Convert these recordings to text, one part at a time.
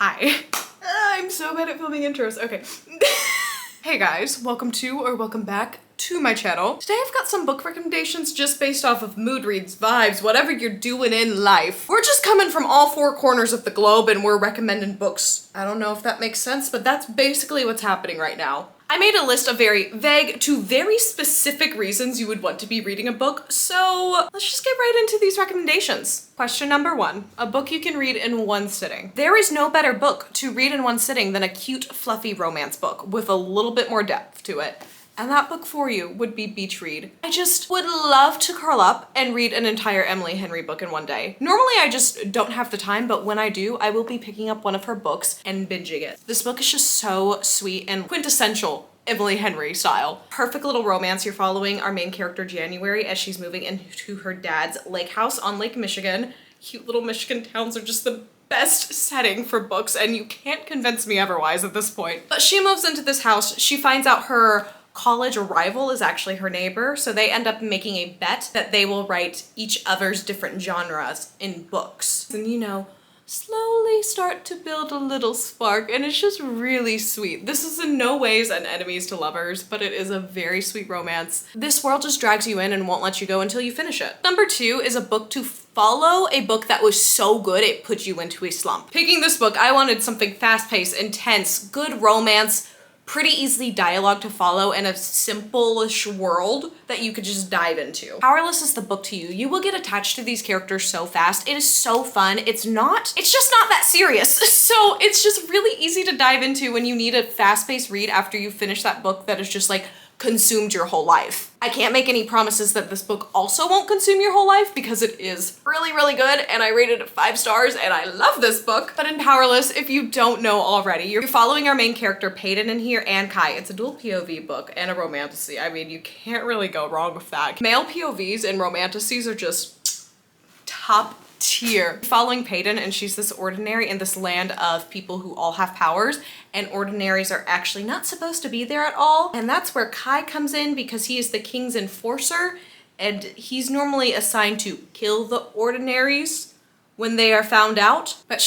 Hi. I'm so bad at filming intros. Okay. Hey guys, welcome to or welcome back to my channel. Today I've got some book recommendations just based off of mood reads, vibes, whatever you're doing in life. We're just coming from all four corners of the globe and we're recommending books. I don't know if that makes sense, but that's basically what's happening right now. I made a list of very vague to very specific reasons you would want to be reading a book, so let's just get right into these recommendations. Question number 1, a book you can read in one sitting. There is no better book to read in one sitting than a cute, fluffy romance book with a little bit more depth to it. And that book for you would be Beach Read. I just would love to curl up and read an entire Emily Henry book in one day. Normally I just don't have the time, but when I do, I will be picking up one of her books and binging it. This book is just so sweet and quintessential Emily Henry style. Perfect little romance. You're following our main character January as she's moving into her dad's lake house on Lake Michigan. Cute little Michigan towns are just the best setting for books and you can't convince me otherwise at this point. But she moves into this house, she finds out her college rival is actually her neighbor, so they end up making a bet that they will write each other's different genres in books. And you know, slowly start to build a little spark, and it's just really sweet. This is in no ways an enemies to lovers, but it is a very sweet romance. This world just drags you in and won't let you go until you finish it. Number 2 is a book to follow a book that was so good it put you into a slump. Picking this book, I wanted something fast-paced, intense, good romance, pretty easily dialogue to follow, and a simple-ish world that you could just dive into. Powerless is the book to you. You will get attached to these characters so fast. It is so fun. It's just not that serious. So it's just really easy to dive into when you need a fast-paced read after you finish that book that is just like consumed your whole life. I can't make any promises that this book also won't consume your whole life because it is really, really good and I rated it 5 stars and I love this book. But in Powerless, if you don't know already, you're following our main character Peyton in here and Kai. It's a dual POV book and a romantasy. I mean, you can't really go wrong with that. Male POVs and romantasies are just top tier. Following Peyton, and she's this ordinary in this land of people who all have powers, and ordinaries are actually not supposed to be there at all. And that's where Kai comes in because he is the king's enforcer, and he's normally assigned to kill the ordinaries when they are found out. But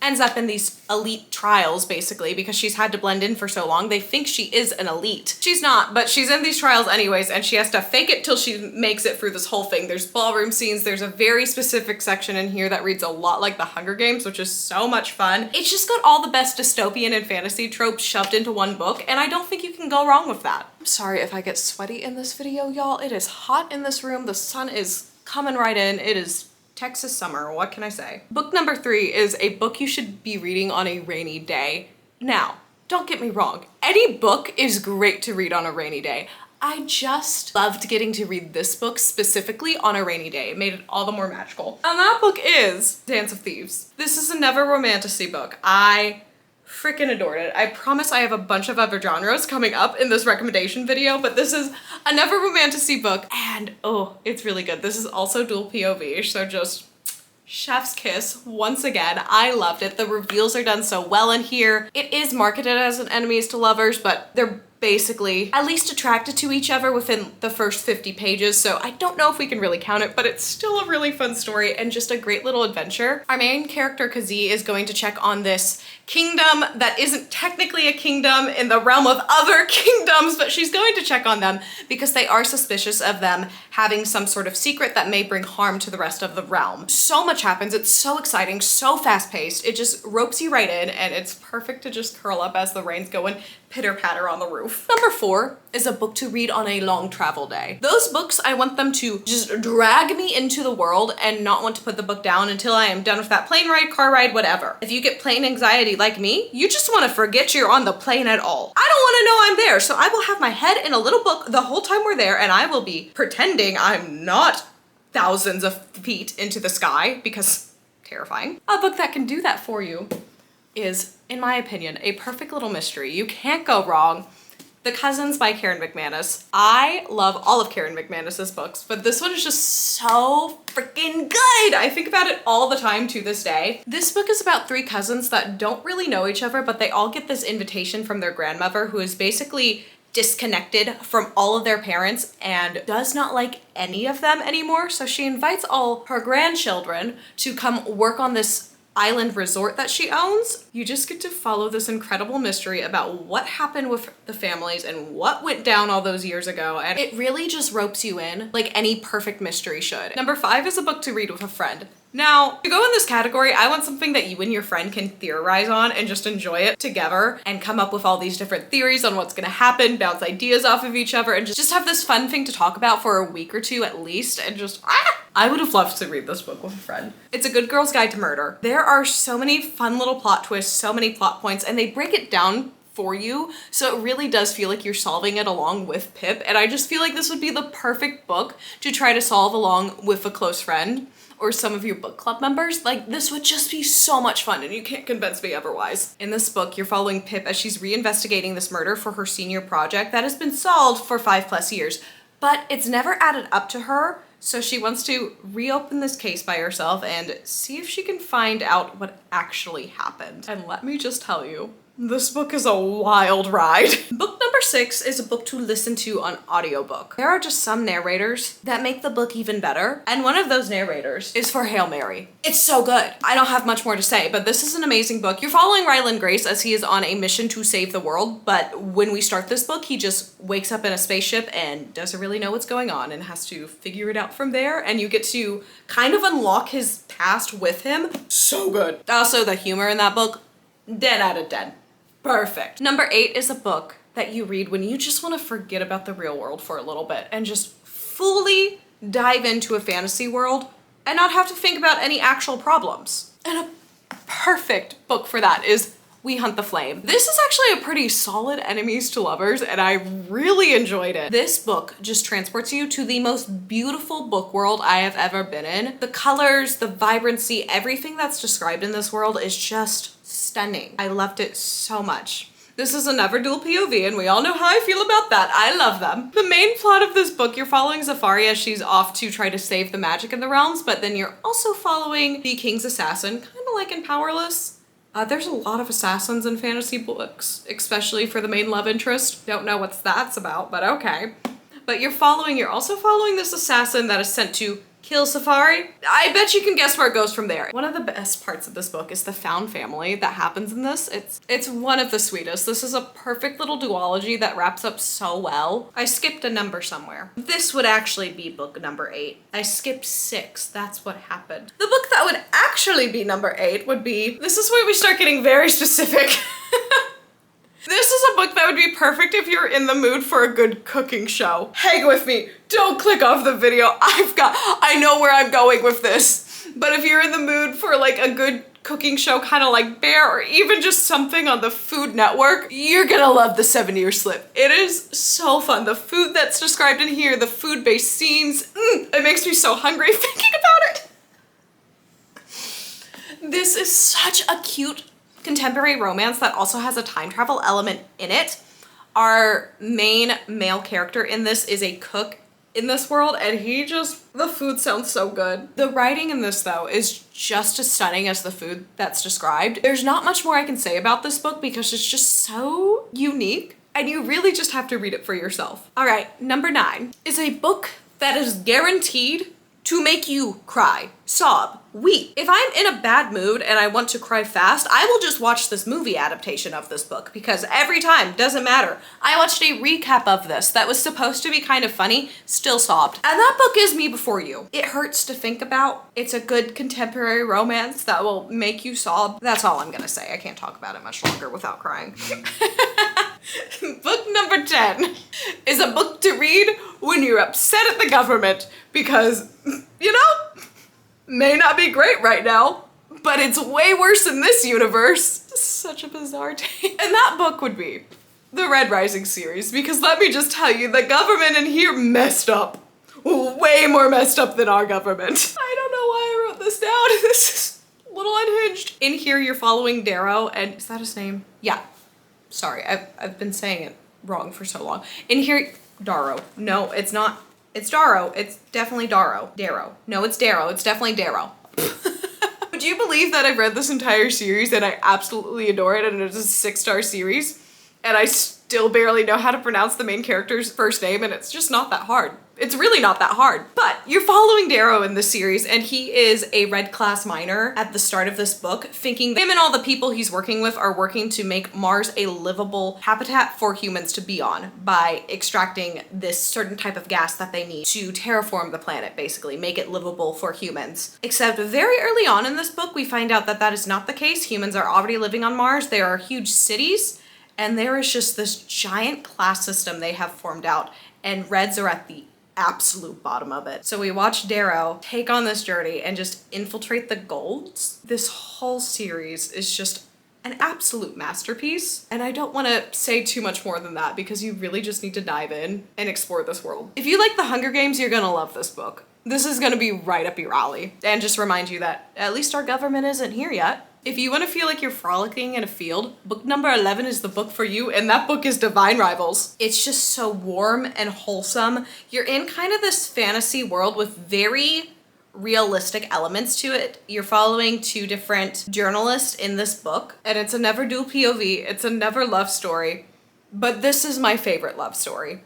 ends up in these elite trials basically because she's had to blend in for so long. They think she is an elite. She's not, but she's in these trials anyways, and she has to fake it till she makes it through this whole thing. There's ballroom scenes. There's a very specific section in here that reads a lot like The Hunger Games, which is so much fun. It's just got all the best dystopian and fantasy tropes shoved into one book, and I don't think you can go wrong with that. I'm sorry if I get sweaty in this video, y'all. It is hot in this room. The sun is coming right in. It is Texas summer, what can I say? Book number 3 is a book you should be reading on a rainy day. Now, don't get me wrong, any book is great to read on a rainy day. I just loved getting to read this book specifically on a rainy day. It made it all the more magical. And that book is Dance of Thieves. This is a never romantasy book. I freaking adored it. I promise I have a bunch of other genres coming up in this recommendation video, but this is a never romantasy book and oh, it's really good. This is also dual POV, so just chef's kiss once again. I loved it. The reveals are done so well in here. It is marketed as an enemies to lovers, but they're basically at least attracted to each other within the first 50 pages, so I don't know if we can really count it, but it's still a really fun story and just a great little adventure. Our main character Kazee is going to check on this kingdom that isn't technically a kingdom in the realm of other kingdoms, but she's going to check on them because they are suspicious of them having some sort of secret that may bring harm to the rest of the realm. So much happens. It's so exciting, so fast-paced. It just ropes you right in, and it's perfect to just curl up as the rain's going pitter-patter on the roof. Number 4 is a book to read on a long travel day. Those books, I want them to just drag me into the world and not want to put the book down until I am done with that plane ride, car ride, whatever. If you get plane anxiety like me, you just want to forget you're on the plane at all. I don't want to know I'm there, so I will have my head in a little book the whole time we're there, and I will be pretending I'm not thousands of feet into the sky because terrifying. A book that can do that for you is, in my opinion, a perfect little mystery. You can't go wrong. The Cousins by Karen McManus. I love all of Karen McManus's books, but this one is just so freaking good. I think about it all the time to this day. This book is about 3 cousins that don't really know each other, but they all get this invitation from their grandmother, who is basically disconnected from all of their parents and does not like any of them anymore. So she invites all her grandchildren to come work on this island resort that she owns. You just get to follow this incredible mystery about what happened with the families and what went down all those years ago. And it really just ropes you in like any perfect mystery should. Number 5 is a book to read with a friend. Now, to go in this category, I want something that you and your friend can theorize on and just enjoy it together and come up with all these different theories on what's gonna happen, bounce ideas off of each other, and just have this fun thing to talk about for a week or two at least, and just, I would have loved to read this book with a friend. It's A Good Girl's Guide to Murder. There are so many fun little plot twists, so many plot points, and they break it down for you, so it really does feel like you're solving it along with Pip, and I just feel like this would be the perfect book to try to solve along with a close friend or some of your book club members. Like, this would just be so much fun, and you can't convince me otherwise. In this book, you're following Pip as she's reinvestigating this murder for her senior project that has been solved for 5+ years, but it's never added up to her, so she wants to reopen this case by herself and see if she can find out what actually happened. And let me just tell you, this book is a wild ride. Book number 6 is a book to listen to on audiobook. There are just some narrators that make the book even better, and one of those narrators is for Hail Mary. It's so good. I don't have much more to say, but this is an amazing book. You're following Ryland Grace as he is on a mission to save the world, but when we start this book, he just wakes up in a spaceship and doesn't really know what's going on and has to figure it out from there, and you get to kind of unlock his past with him. So good. Also, the humor in that book, 10 out of 10. Perfect. Number 8 is a book that you read when you just want to forget about the real world for a little bit and just fully dive into a fantasy world and not have to think about any actual problems. And a perfect book for that is We Hunt the Flame. This is actually a pretty solid enemies to lovers, and I really enjoyed it. This book just transports you to the most beautiful book world I have ever been in. The colors, the vibrancy, everything that's described in this world is just stunning. I loved it so much. This is a never dual POV, and we all know how I feel about that. I love them. The main plot of this book, you're following Zafari as she's off to try to save the magic in the realms, but then you're also following the king's assassin, kind of like in Powerless. There's a lot of assassins in fantasy books, especially for the main love interest. Don't know what that's about, but okay. But you're also following this assassin that is sent to kill Zafari. I bet you can guess where it goes from there. One of the best parts of this book is the found family that happens in this. It's one of the sweetest. This is a perfect little duology that wraps up so well. I skipped a number somewhere. This would actually be book number 8. I skipped 6. That's what happened. The book that would actually be number 8 would be, this is where we start getting very specific. This is a book that would be perfect if you're in the mood for a good cooking show. Hang with me. Don't click off the video. I know where I'm going with this. But if you're in the mood for like a good cooking show, kind of like Bear, or even just something on the Food Network, you're gonna love The 7-Year Slip. It is so fun. The food that's described in here, the food-based scenes, it makes me so hungry thinking about it. This is such a cute contemporary romance that also has a time travel element in it. Our main male character in this is a cook in this world, and the food sounds so good. The writing in this, though, is just as stunning as the food that's described. There's not much more I can say about this book because it's just so unique, and you really just have to read it for yourself. All right, number 9 is a book that is guaranteed to make you cry, sob, weep. If I'm in a bad mood and I want to cry fast, I will just watch this movie adaptation of this book because every time, doesn't matter. I watched a recap of this that was supposed to be kind of funny, still sobbed. And that book is Me Before You. It hurts to think about. It's a good contemporary romance that will make you sob. That's all I'm gonna say. I can't talk about it much longer without crying. Book number 10 is a book to read when you're upset at the government because, you know, may not be great right now, but it's way worse in this universe. Such a bizarre take. And that book would be the Red Rising series, because let me just tell you, the government in here messed up. Way more messed up than our government. I don't know why I wrote this down. This is a little unhinged. In here, you're following Darrow, and is that his name? Yeah. Sorry, I've been saying it wrong for so long. In here, Darrow. No, it's not. It's Darrow. It's definitely Darrow. Darrow. No, it's Darrow. It's definitely Darrow. Would you believe that I've read this entire series and I absolutely adore it, and it's a 6-star series, and I still barely know how to pronounce the main character's first name, and it's just not that hard. It's really not that hard, but you're following Darrow in this series, and he is a Red Class miner at the start of this book, thinking him and all the people he's working with are working to make Mars a livable habitat for humans to be on by extracting this certain type of gas that they need to terraform the planet, basically, make it livable for humans. Except very early on in this book, we find out that that is not the case. Humans are already living on Mars. There are huge cities, and there is just this giant class system they have formed out, and Reds are at the absolute bottom of it. So we watch Darrow take on this journey and just infiltrate the Golds. This whole series is just an absolute masterpiece, and I don't want to say too much more than that because you really just need to dive in and explore this world. If you like The Hunger Games, you're gonna love this book. This is gonna be right up your alley, and just remind you that at least our government isn't here yet. If you want to feel like you're frolicking in a field, book number 11 is the book for you, and that book is Divine Rivals. It's just so warm and wholesome. You're in kind of this fantasy world with very realistic elements to it. You're following two different journalists in this book, and it's a never dual POV, it's a never love story, but this is my favorite love story.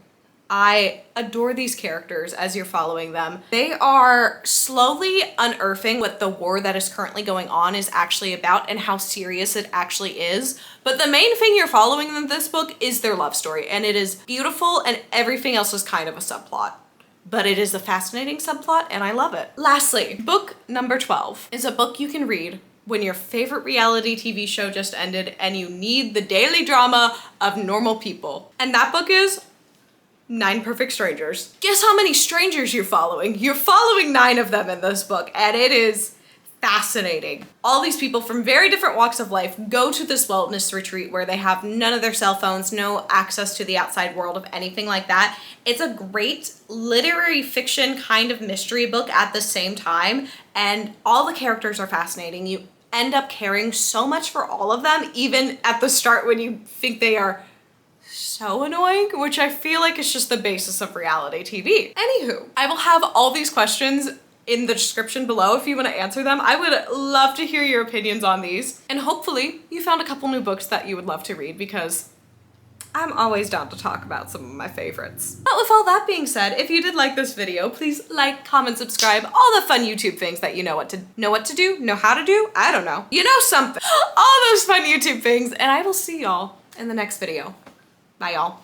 I adore these characters as you're following them. They are slowly unearthing what the war that is currently going on is actually about and how serious it actually is. But the main thing you're following in this book is their love story, and it is beautiful, and everything else is kind of a subplot. But it is a fascinating subplot, and I love it. Lastly, book number 12 is a book you can read when your favorite reality TV show just ended and you need the daily drama of normal people. And that book is 9 Perfect Strangers. Guess how many strangers you're following? You're following 9 of them in this book, and it is fascinating. All these people from very different walks of life go to this wellness retreat where they have none of their cell phones, no access to the outside world of anything like that. It's a great literary fiction kind of mystery book at the same time, and all the characters are fascinating. You end up caring so much for all of them, even at the start when you think they are so annoying, which I feel like is just the basis of reality TV. Anywho, I will have all these questions in the description below if you want to answer them. I would love to hear your opinions on these. And hopefully you found a couple new books that you would love to read because I'm always down to talk about some of my favorites. But with all that being said, if you did like this video, please like, comment, subscribe, all the fun YouTube things that you know what to do, know how to do, I don't know. You know something. All those fun YouTube things, and I will see y'all in the next video. Bye, y'all.